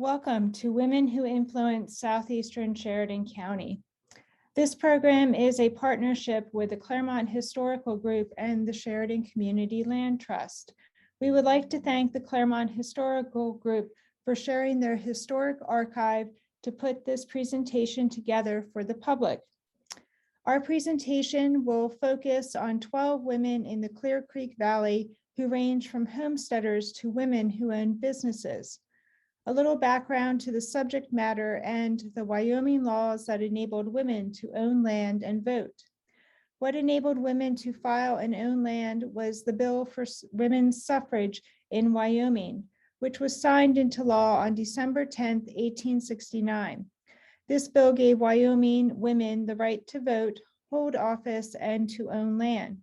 Welcome to Women Who Influence Southeastern Sheridan County. This program is a partnership with the Clearmont Historical Group and the Sheridan Community Land Trust. We would like to thank the Clearmont Historical Group for sharing their historic archive to put this presentation together for the public. Our presentation will focus on 12 women in the Clear Creek Valley who range from homesteaders to women who own businesses. A little background to the subject matter and the Wyoming laws that enabled women to own land and vote. What enabled women to file and own land was the Bill for Women's Suffrage in Wyoming, which was signed into law on December 10, 1869. This bill gave Wyoming women the right to vote, hold office, and to own land.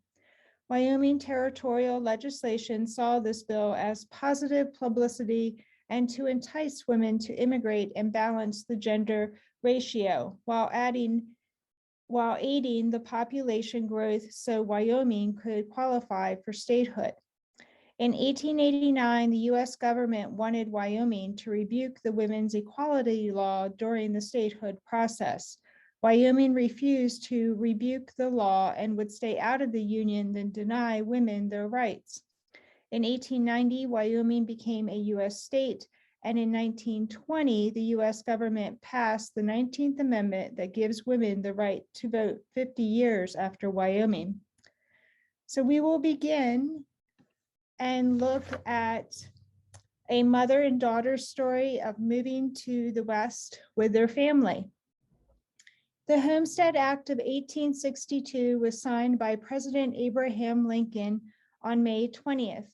Wyoming territorial legislation saw this bill as positive publicity and to entice women to immigrate and balance the gender ratio while aiding the population growth so Wyoming could qualify for statehood. In 1889, the U.S. government wanted Wyoming to rebuke the women's equality law during the statehood process. Wyoming refused to rebuke the law and would stay out of the Union than deny women their rights. In 1890, Wyoming became a U.S. state, and in 1920, the U.S. government passed the 19th Amendment that gives women the right to vote 50 years after Wyoming. So we will begin and look at a mother and daughter story of moving to the West with their family. The Homestead Act of 1862 was signed by President Abraham Lincoln on May 20th.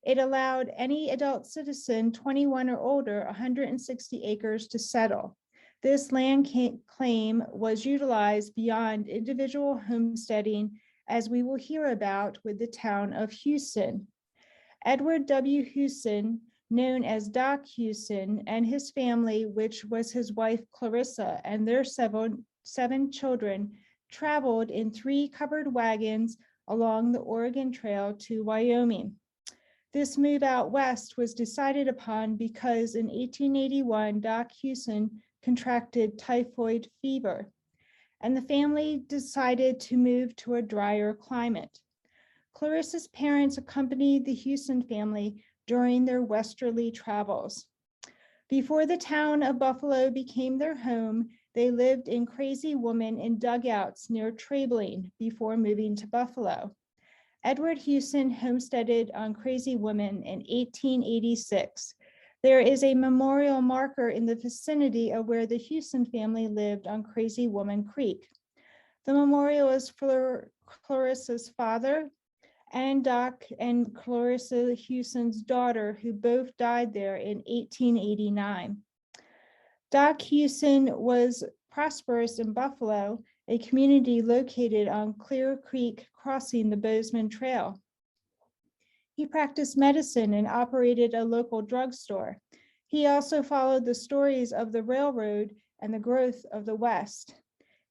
It allowed any adult citizen 21 or older 160 acres to settle. This land claim was utilized beyond individual homesteading, as we will hear about with the town of Huson. Edward W. Huson, known as Doc Huson, and his family, which was his wife Clarissa and their seven children, traveled in 3 covered wagons along the Oregon Trail to Wyoming. This move out west was decided upon because in 1881, Doc Huson contracted typhoid fever, and the family decided to move to a drier climate. Clarissa's parents accompanied the Huson family during their westerly travels. Before the town of Buffalo became their home, they lived in Crazy Woman in dugouts near Trebling before moving to Buffalo. Edward Huson homesteaded on Crazy Woman in 1886. There is a memorial marker in the vicinity of where the Huson family lived on Crazy Woman Creek. The memorial is for Clarissa's father and Doc and Clarissa Huson's daughter, who both died there in 1889. Doc Huson was prosperous in Buffalo, a community located on Clear Creek crossing the Bozeman Trail. He practiced medicine and operated a local drugstore. He also followed the stories of the railroad and the growth of the West.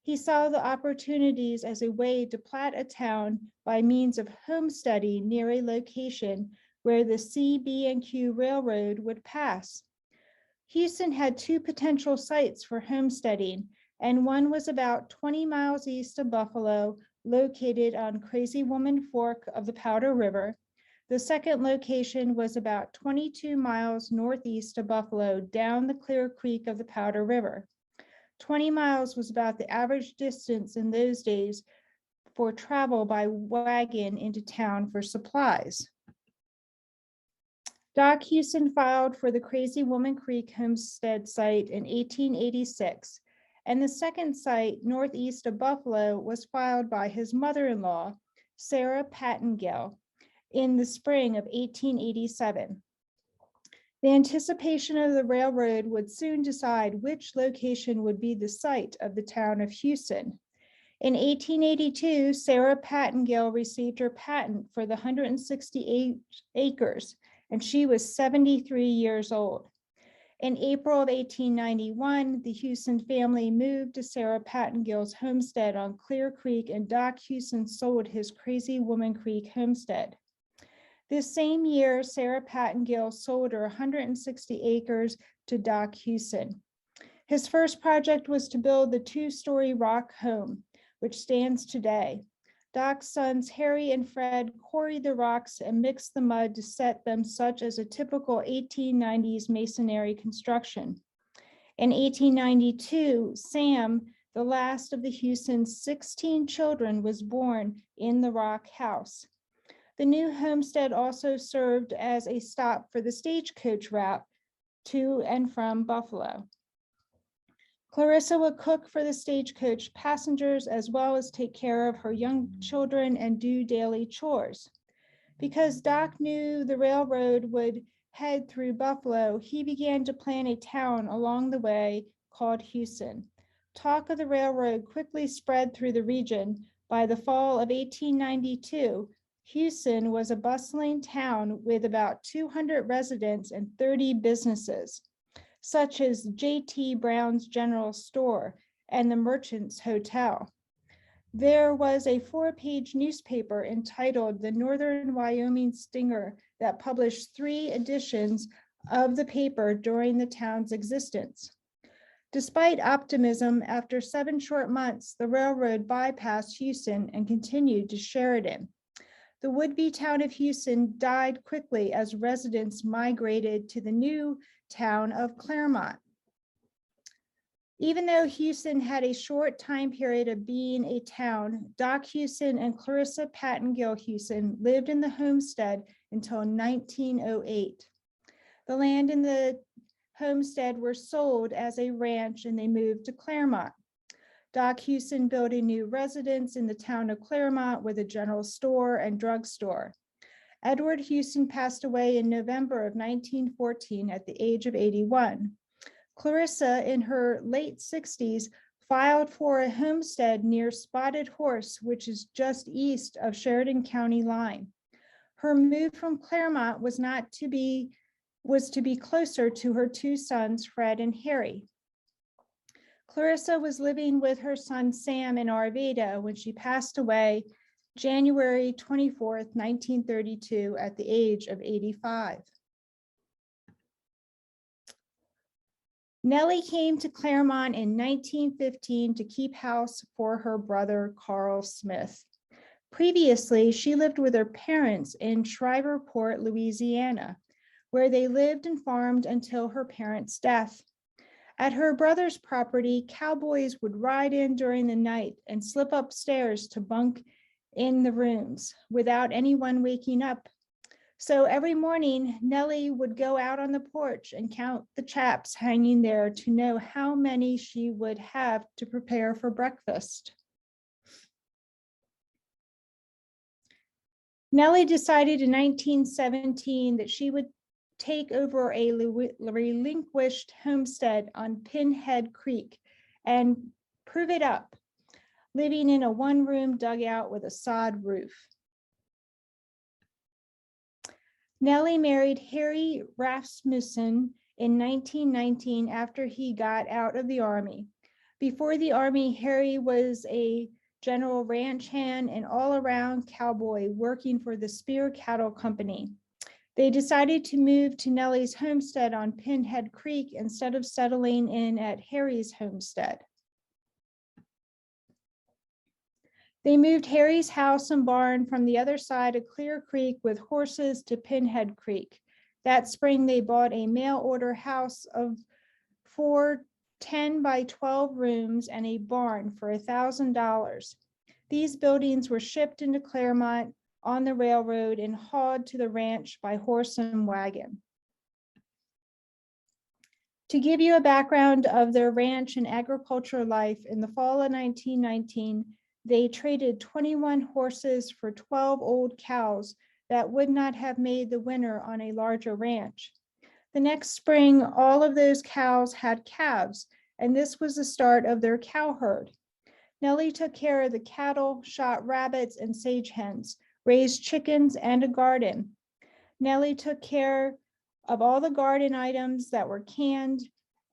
He saw the opportunities as a way to plat a town by means of homesteading near a location where the C.B.&Q. Railroad would pass. Huson had 2 potential sites for homesteading, and one was about 20 miles east of Buffalo, located on Crazy Woman Fork of the Powder River. The second location was about 22 miles northeast of Buffalo, down the Clear Creek of the Powder River. 20 miles was about the average distance in those days for travel by wagon into town for supplies. Doc Huson filed for the Crazy Woman Creek homestead site in 1886, and the second site northeast of Buffalo was filed by his mother-in-law, Sarah Pattengell, in the spring of 1887. The anticipation of the railroad would soon decide which location would be the site of the town of Huson. In 1882, Sarah Pattengell received her patent for the 168 acres, and she was 73 years old. In April of 1891, the Huson family moved to Sarah Pattengell's homestead on Clear Creek, and Doc Huson sold his Crazy Woman Creek homestead. This same year, Sarah Pattengell sold her 160 acres to Doc Huson. His first project was to build the two-story rock home, which stands today. Doc's sons, Harry and Fred, quarried the rocks and mixed the mud to set them such as a typical 1890s masonry construction. In 1892, Sam, the last of the Huson's 16 children, was born in the rock house. The new homestead also served as a stop for the stagecoach route to and from Buffalo. Clarissa would cook for the stagecoach passengers as well as take care of her young children and do daily chores. Because Doc knew the railroad would head through Buffalo, he began to plan a town along the way called Huson. Talk of the railroad quickly spread through the region. By the fall of 1892, Huson was a bustling town with about 200 residents and 30 businesses, such as J.T. Brown's General Store and the Merchants Hotel. There was a 4-page newspaper entitled the Northern Wyoming Stinger that published 3 editions of the paper during the town's existence. Despite optimism, after 7 short months, the railroad bypassed Huson and continued to Sheridan. The would-be town of Huson died quickly as residents migrated to the new town of Clearmont. Even though Huson had a short time period of being a town, Doc Huson and Clarissa Pattengell Huson lived in the homestead until 1908. The land in the homestead were sold as a ranch and they moved to Claremont. Doc Huson built a new residence in the town of Claremont with a general store and drugstore. Edward Huson passed away in November of 1914 at the age of 81. Clarissa, in her late 60s, filed for a homestead near Spotted Horse, which is just east of Sheridan County line. Her move from Claremont was to be closer to her 2 sons, Fred and Harry. Clarissa was living with her son Sam in Arvada when she passed away January 24th, 1932, at the age of 85. Nellie came to Clearmont in 1915 to keep house for her brother, Carl Smith. Previously, she lived with her parents in Shreveport, Louisiana, where they lived and farmed until her parents' death. At her brother's property, cowboys would ride in during the night and slip upstairs to bunk in the rooms without anyone waking up. So every morning, Nellie would go out on the porch and count the chaps hanging there to know how many she would have to prepare for breakfast. Nellie decided in 1917 that she would take over a relinquished homestead on Pinhead Creek and prove it up, living in a 1-room dugout with a sod roof. Nellie married Harry Rasmussen in 1919 after he got out of the Army. Before the Army, Harry was a general ranch hand and all-around cowboy working for the Spear Cattle Company. They decided to move to Nellie's homestead on Pinhead Creek instead of settling in at Harry's homestead. They moved Harry's house and barn from the other side of Clear Creek with horses to Pinhead Creek. That spring, they bought a mail-order house of 4 10 by 12 rooms and a barn for $1,000. These buildings were shipped into Clearmont on the railroad and hauled to the ranch by horse and wagon. To give you a background of their ranch and agriculture life, in the fall of 1919, they traded 21 horses for 12 old cows that would not have made the winter on a larger ranch. The next spring, all of those cows had calves, and this was the start of their cow herd. Nellie took care of the cattle, shot rabbits and sage hens, raised chickens and a garden. Nellie took care of all the garden items that were canned,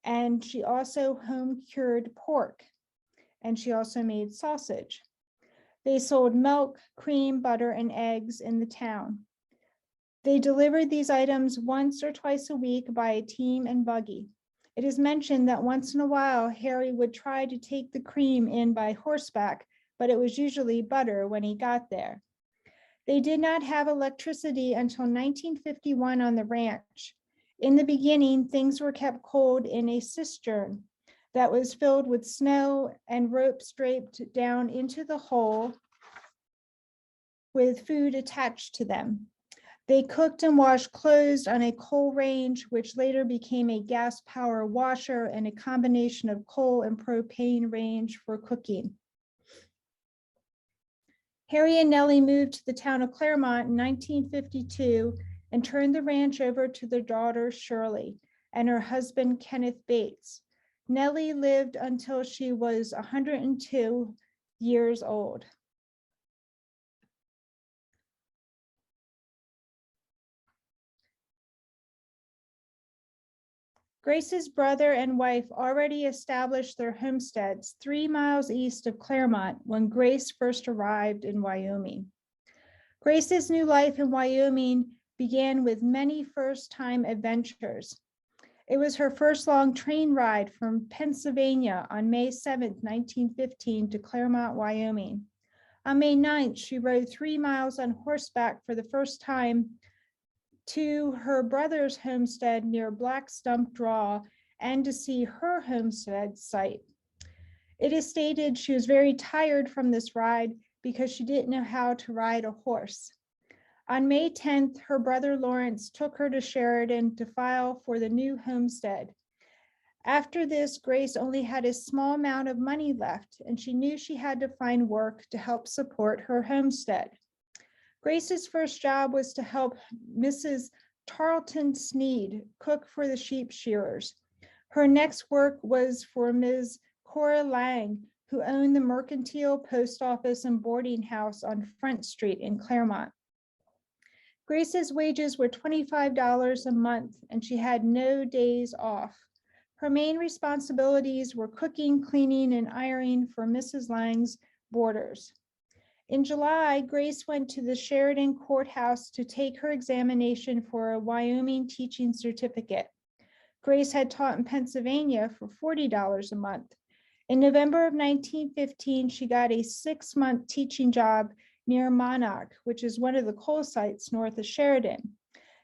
and she also home cured pork, and she also made sausage. They sold milk, cream, butter, and eggs in the town. They delivered these items once or twice a week by a team and buggy. It is mentioned that once in a while, Harry would try to take the cream in by horseback, but it was usually butter when he got there. They did not have electricity until 1951 on the ranch. In the beginning, things were kept cold in a cistern that was filled with snow and ropes draped down into the hole with food attached to them. They cooked and washed clothes on a coal range, which later became a gas power washer and a combination of coal and propane range for cooking. Harry and Nellie moved to the town of Clearmont in 1952 and turned the ranch over to their daughter Shirley and her husband Kenneth Bates. Nellie lived until she was 102 years old. Grace's brother and wife already established their homesteads 3 miles east of Clearmont when Grace first arrived in Wyoming. Grace's new life in Wyoming began with many first-time adventures. It was her first long train ride from Pennsylvania on May 7, 1915 to Clearmont, Wyoming. On May 9th, she rode 3 miles on horseback for the first time to her brother's homestead near Black Stump Draw and to see her homestead site. It is stated she was very tired from this ride because she didn't know how to ride a horse. On May 10th, her brother Lawrence took her to Sheridan to file for the new homestead. After this, Grace only had a small amount of money left, and she knew she had to find work to help support her homestead. Grace's first job was to help Mrs. Tarleton Sneed cook for the sheep shearers. Her next work was for Ms. Cora Lang, who owned the Mercantile Post Office and boarding house on Front Street in Clearmont. Grace's wages were $25 a month, and she had no days off. Her main responsibilities were cooking, cleaning, and ironing for Mrs. Lang's boarders. In July, Grace went to the Sheridan courthouse to take her examination for a Wyoming teaching certificate. Grace had taught in Pennsylvania for $40 a month. In November of 1915, she got a 6-month teaching job near Monarch, which is one of the coal sites north of Sheridan.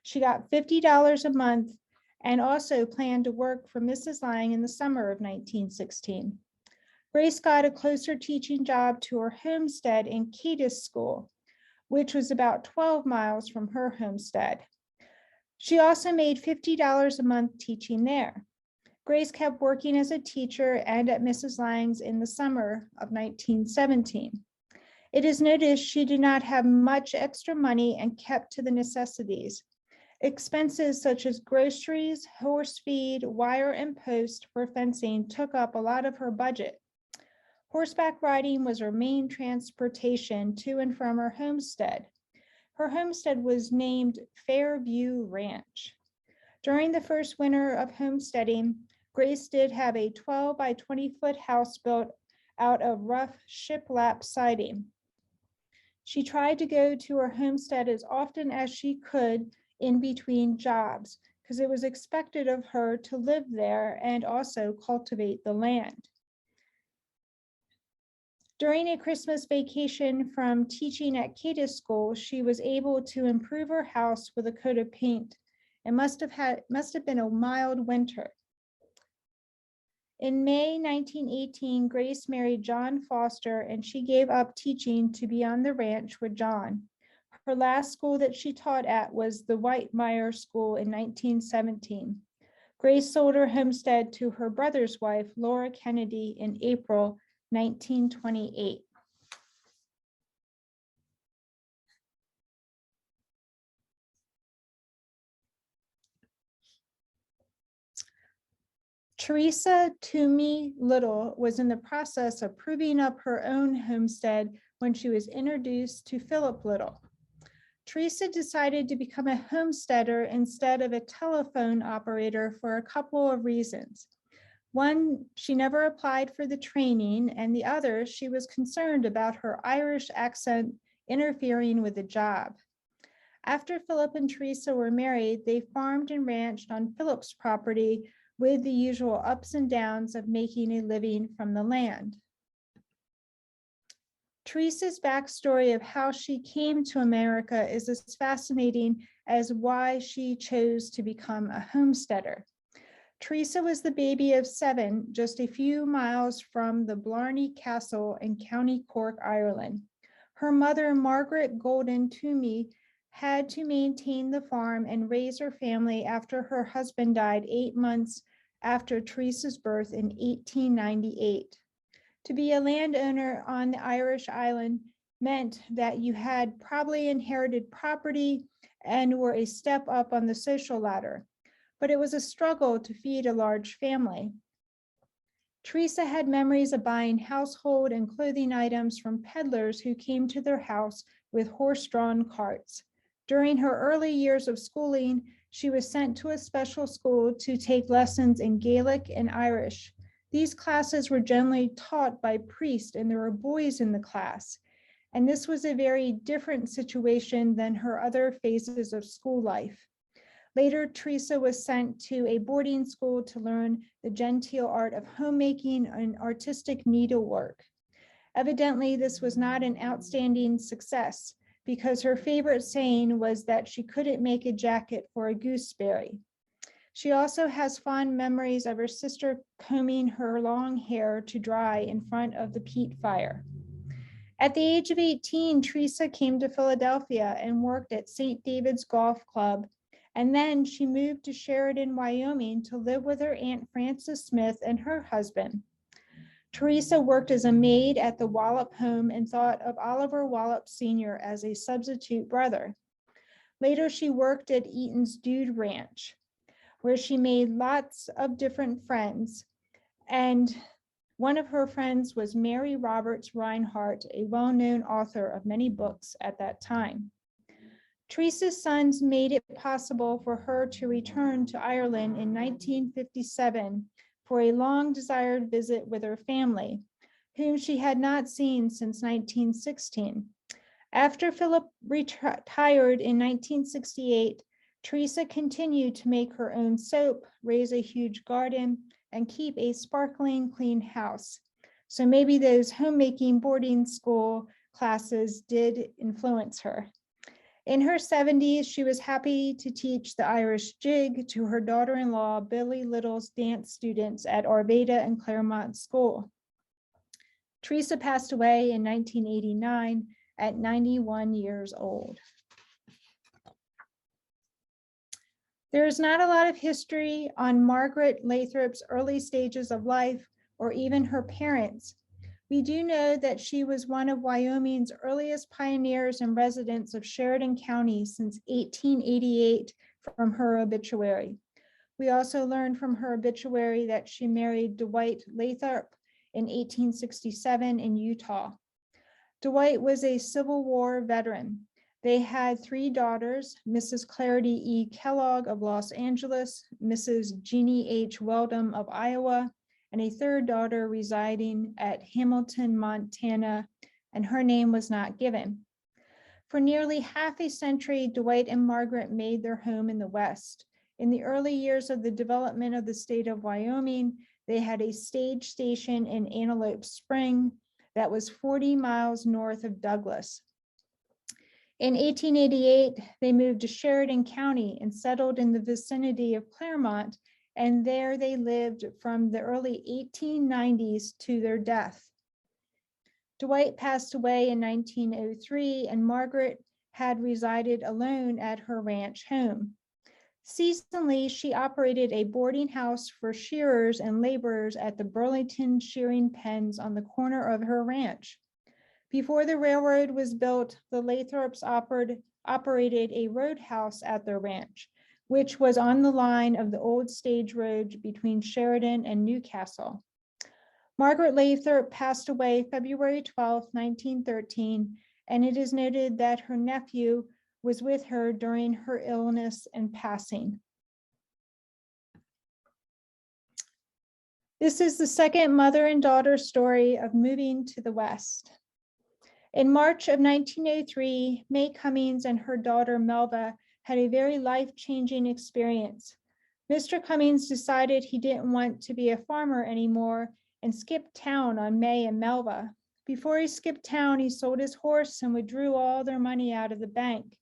She got $50 a month and also planned to work for Mrs. Lang in the summer of 1916. Grace got a closer teaching job to her homestead in Cadiz School, which was about 12 miles from her homestead. She also made $50 a month teaching there. Grace kept working as a teacher and at Mrs. Lang's in the summer of 1917. It is noticed she did not have much extra money and kept to the necessities. Expenses such as groceries, horse feed, wire and post for fencing took up a lot of her budget. Horseback riding was her main transportation to and from her homestead. Her homestead was named Fairview Ranch. During the first winter of homesteading, Grace did have a 12 by 20 foot house built out of rough shiplap siding. She tried to go to her homestead as often as she could in between jobs, because it was expected of her to live there and also cultivate the land. During a Christmas vacation from teaching at Cadiz School, she was able to improve her house with a coat of paint. It must have been a mild winter. In May 1918, Grace married John Foster, and she gave up teaching to be on the ranch with John. Her last school that she taught at was the Whitemeyer School in 1917. Grace sold her homestead to her brother's wife, Laura Kennedy, in April 1928. Teresa Twomey Little was in the process of proving up her own homestead when she was introduced to Philip Little. Teresa decided to become a homesteader instead of a telephone operator for a couple of reasons. One, she never applied for the training, and the other, she was concerned about her Irish accent interfering with the job. After Philip and Teresa were married, they farmed and ranched on Philip's property with the usual ups and downs of making a living from the land. Teresa's backstory of how she came to America is as fascinating as why she chose to become a homesteader. Teresa was the baby of 7, just a few miles from the Blarney Castle in County Cork, Ireland. Her mother, Margaret Golden Twomey, had to maintain the farm and raise her family after her husband died 8 months after Teresa's birth in 1898. To be a landowner on the Irish island meant that you had probably inherited property and were a step up on the social ladder, but it was a struggle to feed a large family. Teresa had memories of buying household and clothing items from peddlers who came to their house with horse-drawn carts. During her early years of schooling, she was sent to a special school to take lessons in Gaelic and Irish. These classes were generally taught by priests, and there were boys in the class. And this was a very different situation than her other phases of school life. Later, Teresa was sent to a boarding school to learn the genteel art of homemaking and artistic needlework. Evidently, this was not an outstanding success because her favorite saying was that she couldn't make a jacket for a gooseberry. She also has fond memories of her sister combing her long hair to dry in front of the peat fire. At the age of 18, Teresa came to Philadelphia and worked at St. David's Golf Club, and then she moved to Sheridan, Wyoming to live with her Aunt Frances Smith and her husband. Teresa worked as a maid at the Wallop home and thought of Oliver Wallop Sr. as a substitute brother. Later, she worked at Eaton's Dude Ranch, where she made lots of different friends. And one of her friends was Mary Roberts Reinhardt, a well-known author of many books at that time. Teresa's sons made it possible for her to return to Ireland in 1957 for a long-desired visit with her family, whom she had not seen since 1916. After Philip retired in 1968, Teresa continued to make her own soap, raise a huge garden, and keep a sparkling clean house. So maybe those homemaking boarding school classes did influence her. In her 70s, she was happy to teach the Irish jig to her daughter-in-law, Billy Little's dance students at Arvada and Clearmont School. Teresa passed away in 1989 at 91 years old. There is not a lot of history on Margaret Lathrop's early stages of life or even her parents. We do know that she was one of Wyoming's earliest pioneers and residents of Sheridan County since 1888 from her obituary. We also learned from her obituary that she married Dwight Lathrop in 1867 in Utah. Dwight was a Civil War veteran. They had 3 daughters, Mrs. Clarity E. Kellogg of Los Angeles, Mrs. Jeannie H. Weldon of Iowa, and a 3rd daughter residing at Hamilton, Montana, and her name was not given. For nearly half a century, Dwight and Margaret made their home in the West. In the early years of the development of the state of Wyoming, they had a stage station in Antelope Spring that was 40 miles north of Douglas. In 1888, they moved to Sheridan County and settled in the vicinity of Clearmont, and there they lived from the early 1890s to their death. Dwight passed away in 1903, and Margaret had resided alone at her ranch home. Seasonally, she operated a boarding house for shearers and laborers at the Burlington shearing pens on the corner of her ranch. Before the railroad was built, the Lathrops operated a roadhouse at their ranch, which was on the line of the old stage road between Sheridan and Newcastle. Margaret Lathrop passed away February 12, 1913, and it is noted that her nephew was with her during her illness and passing. This is the second mother and daughter story of moving to the West. In March of 1903, May Cummins and her daughter Melva had a very life-changing experience. Mr. Cummins decided he didn't want to be a farmer anymore and skipped town on May and Melva. Before he skipped town, he sold his horse and withdrew all their money out of the bank.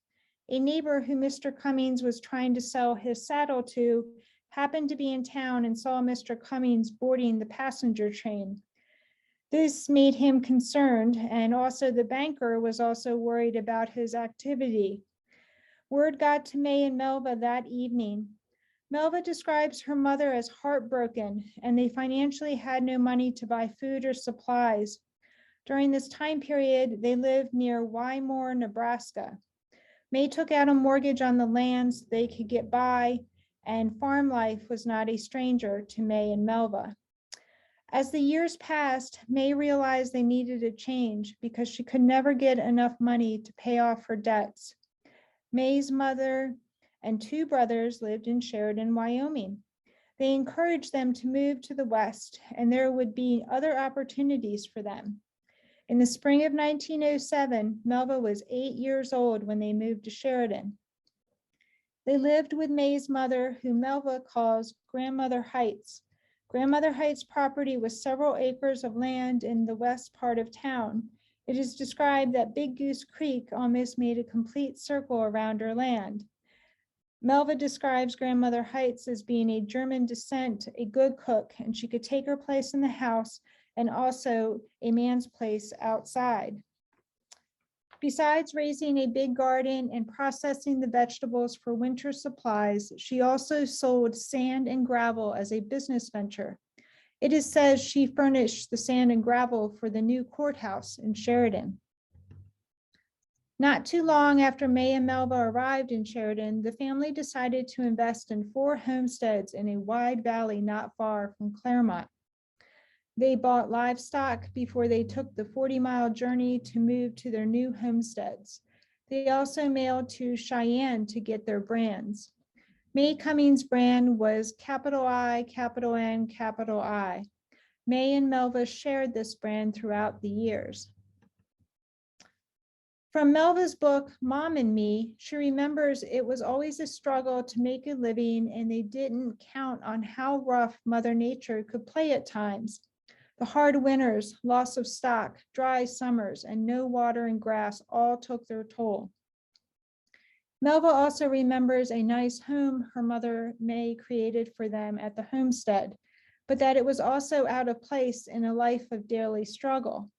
A neighbor who Mr. Cummins was trying to sell his saddle to happened to be in town and saw Mr. Cummins boarding the passenger train. This made him concerned, and also the banker was also worried about his activity. Word got to May and Melva that evening. Melva describes her mother as heartbroken, and they financially had no money to buy food or supplies. During this time period, they lived near Wymore, Nebraska. May took out a mortgage on the lands they could get by, and farm life was not a stranger to May and Melva. As the years passed, May realized they needed a change because she could never get enough money to pay off her debts. May's mother and two brothers lived in Sheridan, Wyoming. They encouraged them to move to the West, and there would be other opportunities for them. In the spring of 1907, Melva was 8 years old when they moved to Sheridan. They lived with May's mother, who Melva calls Grandmother Heights. Grandmother Heights property was several acres of land in the west part of town. It is described that Big Goose Creek almost made a complete circle around her land. Melva describes Grandmother Heights as being a German descent, a good cook, and she could take her place in the house and also a man's place outside. Besides raising a big garden and processing the vegetables for winter supplies, she also sold sand and gravel as a business venture. It is said she furnished the sand and gravel for the new courthouse in Sheridan. Not too long after May and Melva arrived in Sheridan, the family decided to invest in 4 homesteads in a wide valley not far from Clearmont. They bought livestock before they took the 40-mile journey to move to their new homesteads. They also mailed to Cheyenne to get their brands. May Cummins' brand was I, N, I. May and Melva shared this brand throughout the years. From Melva's book, Mom and Me, she remembers it was always a struggle to make a living, and they didn't count on how rough Mother Nature could play at times. The hard winters, loss of stock, dry summers, and no water and grass all took their toll. Melva also remembers a nice home her mother May created for them at the homestead, but that it was also out of place in a life of daily struggle.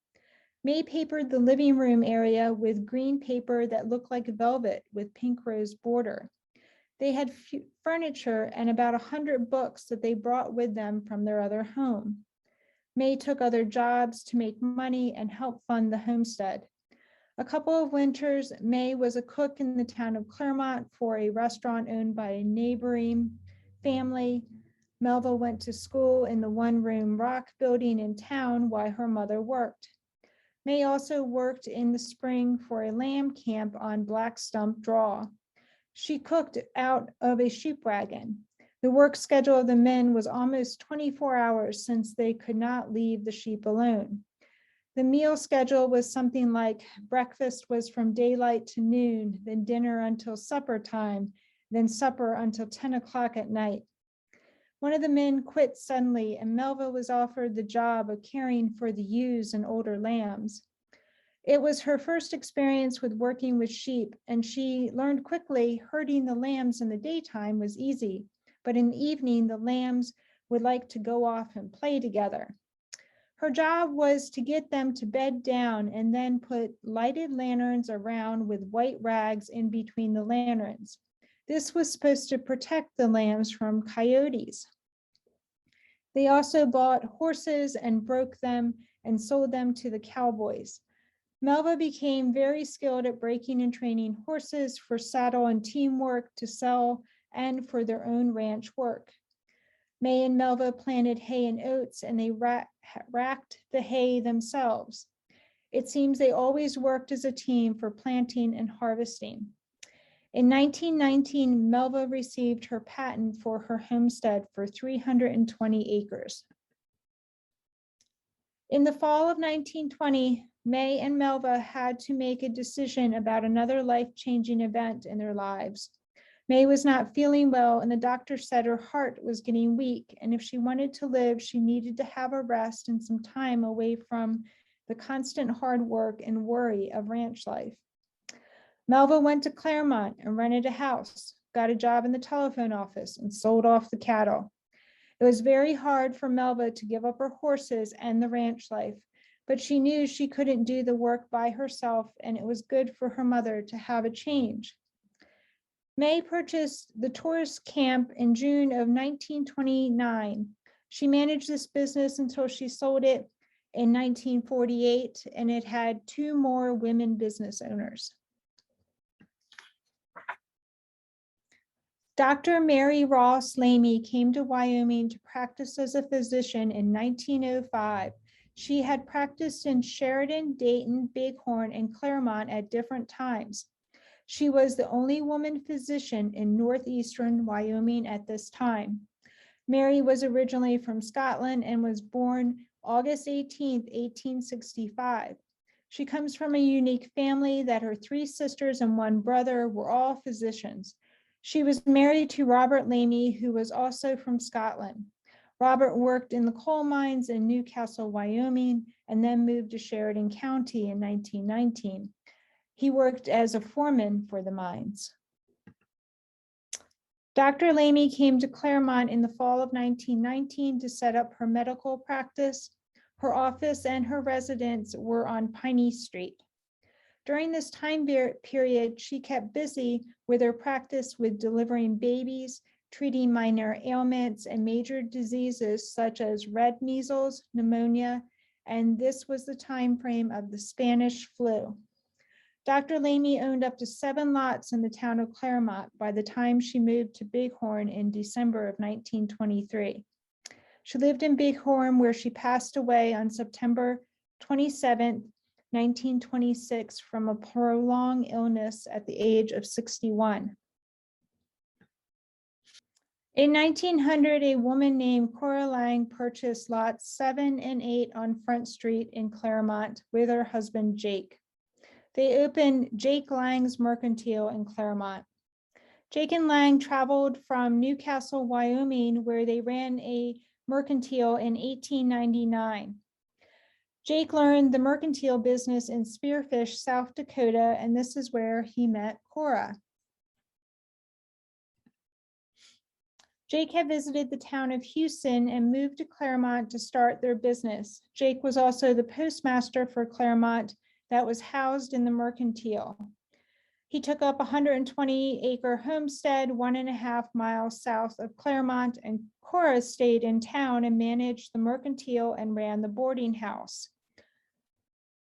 May papered the living room area with green paper that looked like velvet with pink rose border. They had furniture and about 100 books that they brought with them from their other home. May took other jobs to make money and help fund the homestead. A couple of winters, May was a cook in the town of Clearmont for a restaurant owned by a neighboring family. Melva went to school in the one-room rock building in town while her mother worked. May also worked in the spring for a lamb camp on Black Stump Draw. She cooked out of a sheep wagon. The work schedule of the men was almost 24 hours since they could not leave the sheep alone. The meal schedule was something like breakfast was from daylight to noon, then dinner until supper time, then supper until 10 o'clock at night. One of the men quit suddenly, and Melva was offered the job of caring for the ewes and older lambs. It was her first experience with working with sheep, and she learned quickly herding the lambs in the daytime was easy, but in the evening, the lambs would like to go off and play together. Her job was to get them to bed down and then put lighted lanterns around with white rags in between the lanterns. This was supposed to protect the lambs from coyotes. They also bought horses and broke them and sold them to the cowboys. Melva became very skilled at breaking and training horses for saddle and team work to sell and for their own ranch work. May and Melva planted hay and oats, and they racked the hay themselves. It seems they always worked as a team for planting and harvesting. In 1919, Melva received her patent for her homestead for 320 acres. In the fall of 1920, May and Melva had to make a decision about another life-changing event in their lives. May was not feeling well, and the doctor said her heart was getting weak, and if she wanted to live, she needed to have a rest and some time away from the constant hard work and worry of ranch life. Melva went to Clearmont and rented a house, got a job in the telephone office, and sold off the cattle. It was very hard for Melva to give up her horses and the ranch life, but she knew she couldn't do the work by herself, and it was good for her mother to have a change. May purchased the tourist camp in June of 1929. She managed this business until she sold it in 1948, and it had 2 more women business owners. Dr. Mary Ross Lamie came to Wyoming to practice as a physician in 1905. She had practiced in Sheridan, Dayton, Bighorn, and Clearmont at different times. She was the only woman physician in northeastern Wyoming at this time. Mary was originally from Scotland and was born August 18, 1865. She comes from a unique family that her 3 sisters and 1 brother were all physicians. She was married to Robert Lamie, who was also from Scotland. Robert worked in the coal mines in Newcastle, Wyoming, and then moved to Sheridan County in 1919. He worked as a foreman for the mines. Dr. Lamie came to Clearmont in the fall of 1919 to set up her medical practice. Her office and her residence were on Piney Street. During this time period, she kept busy with her practice with delivering babies, treating minor ailments and major diseases such as red measles, pneumonia, and this was the time frame of the Spanish flu. Dr. Lamie owned up to 7 lots in the town of Clearmont by the time she moved to Bighorn in December of 1923. She lived in Bighorn, where she passed away on September 27, 1926, from a prolonged illness at the age of 61. In 1900, a woman named Cora Lang purchased lots 7 and 8 on Front Street in Clearmont with her husband, Jake. They opened Jake Lang's Mercantile in Clearmont. Jake and Lang traveled from Newcastle, Wyoming, where they ran a mercantile in 1899. Jake learned the mercantile business in Spearfish, South Dakota, and this is where he met Cora. Jake had visited the town of Huson and moved to Clearmont to start their business. Jake was also the postmaster for Clearmont that was housed in the mercantile. He took up a 120-acre homestead 1.5 miles south of Clearmont, and Cora stayed in town and managed the mercantile and ran the boarding house.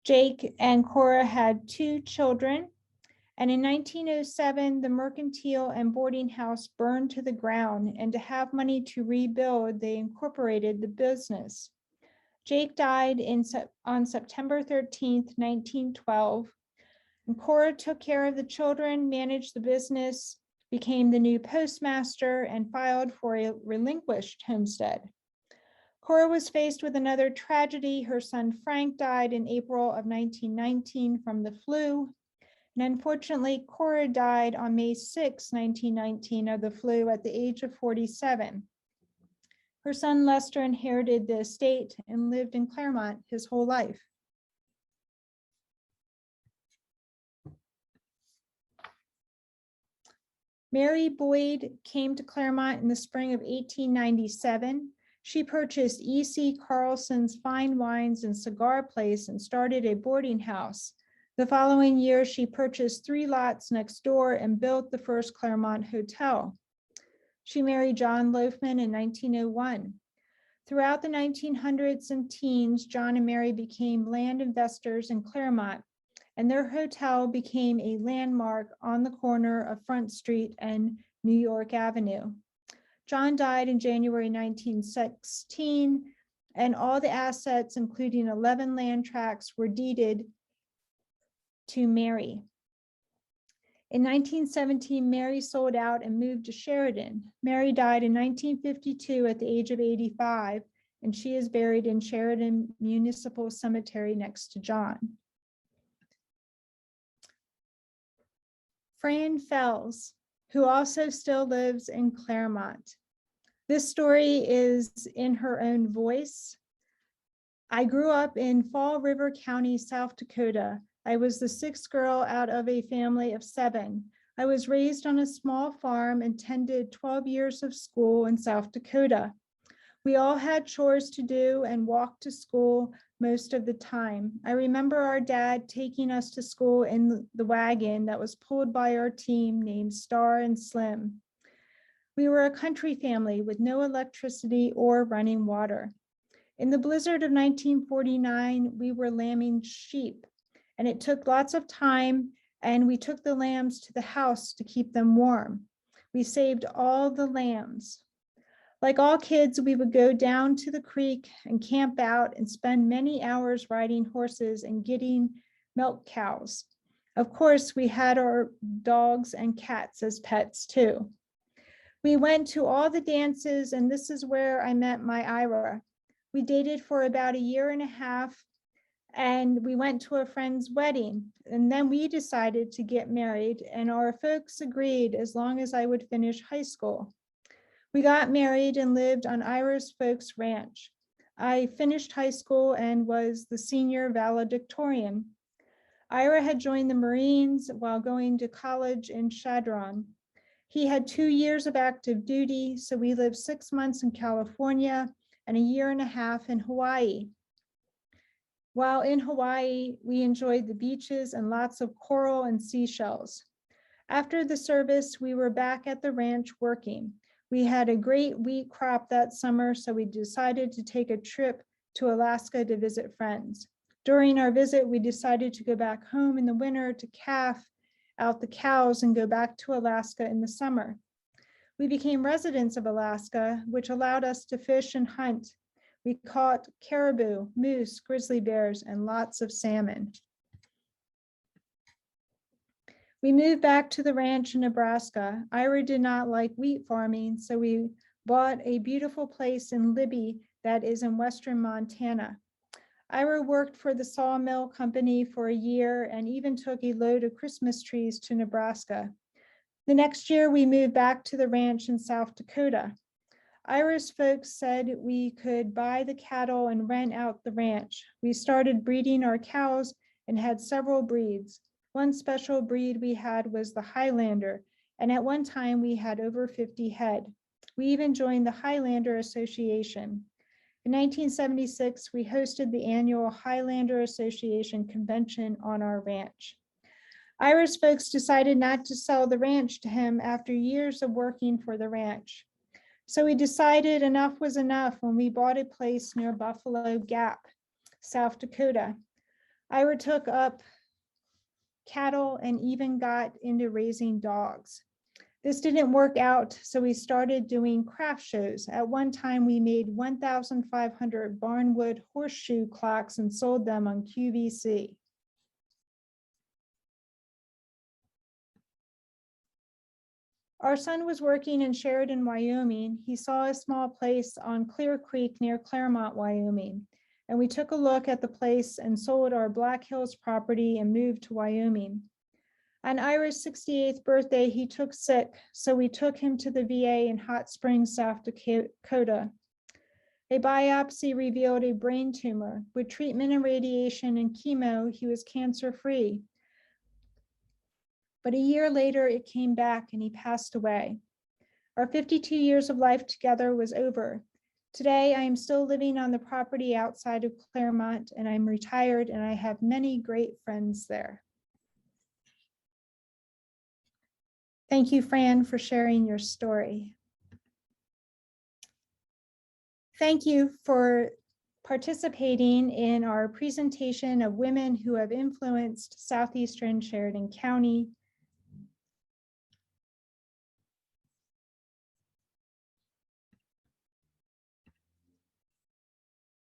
Jake and Cora had 2 children, and in 1907, the mercantile and boarding house burned to the ground, and to have money to rebuild, they incorporated the business. Jake died on September 13th, 1912. And Cora took care of the children, managed the business, became the new postmaster, and filed for a relinquished homestead. Cora was faced with another tragedy. Her son Frank died in April of 1919 from the flu. And unfortunately, Cora died on May 6, 1919 of the flu at the age of 47. Her son Lester inherited the estate and lived in Clearmont his whole life. Mary Boyd came to Clearmont in the spring of 1897. She purchased E.C. Carlson's fine wines and cigar place and started a boarding house. The following year, she purchased 3 lots next door and built the first Clearmont Hotel. She married John Loafman in 1901. Throughout the 1900s and teens, John and Mary became land investors in Clearmont, and their hotel became a landmark on the corner of Front Street and New York Avenue. John died in January 1916, and all the assets, including 11 land tracts, were deeded to Mary. In 1917, Mary sold out and moved to Sheridan. Mary died in 1952 at the age of 85, and she is buried in Sheridan Municipal Cemetery next to John. Fran Felz. who also still lives in Clearmont. This story is in her own voice. I grew up in Fall River County, South Dakota. I was the sixth girl out of a family of 7. I was raised on a small farm and attended 12 years of school in South Dakota. We all had chores to do and walked to school most of the time. I remember our dad taking us to school in the wagon that was pulled by our team named Star and Slim. We were a country family with no electricity or running water. In the blizzard of 1949, we were lambing sheep, and it took lots of time, and we took the lambs to the house to keep them warm. We saved all the lambs. Like all kids, we would go down to the creek and camp out and spend many hours riding horses and getting milk cows. Of course, we had our dogs and cats as pets too. We went to all the dances, and this is where I met my Ira. We dated for about a year and a half, and we went to a friend's wedding, and then we decided to get married, and our folks agreed as long as I would finish high school. We got married and lived on Ira's folks' ranch. I finished high school and was the senior valedictorian. Ira had joined the Marines while going to college in Sheridan. He had 2 years of active duty, so we lived 6 months in California and a year and a half in Hawaii. While in Hawaii, we enjoyed the beaches and lots of coral and seashells. After the service, we were back at the ranch working. We had a great wheat crop that summer, so we decided to take a trip to Alaska to visit friends. During our visit, we decided to go back home in the winter to calf out the cows and go back to Alaska in the summer. We became residents of Alaska, which allowed us to fish and hunt. We caught caribou, moose, grizzly bears, and lots of salmon. We moved back to the ranch in Nebraska. Ira did not like wheat farming, so we bought a beautiful place in Libby that is in western Montana. Ira worked for the sawmill company for a year and even took a load of Christmas trees to Nebraska. The next year, we moved back to the ranch in South Dakota. Ira's folks said we could buy the cattle and rent out the ranch. We started breeding our cows and had several breeds. One special breed we had was the Highlander, and at one time we had over 50 head. We even joined the Highlander Association. In 1976, we hosted the annual Highlander Association convention on our ranch. Ira's folks decided not to sell the ranch to him after years of working for the ranch. So we decided enough was enough when we bought a place near Buffalo Gap, South Dakota. Ira took up cattle and even got into raising dogs. This didn't work out, so we started doing craft shows. At one time, we made 1,500 barnwood horseshoe clocks and sold them on QVC. Our son was working in Sheridan, Wyoming. He saw a small place on Clear Creek near Clearmont, Wyoming. And we took a look at the place and sold our Black Hills property and moved to Wyoming. On Ira's 68th birthday, he took sick, so we took him to the VA in Hot Springs, South Dakota. A biopsy revealed a brain tumor. With treatment and radiation and chemo, he was cancer-free. But a year later, it came back and he passed away. Our 52 years of life together was over. Today, I am still living on the property outside of Clearmont, and I'm retired, and I have many great friends there. Thank you, Fran, for sharing your story. Thank you for participating in our presentation of women who have influenced Southeastern Sheridan County.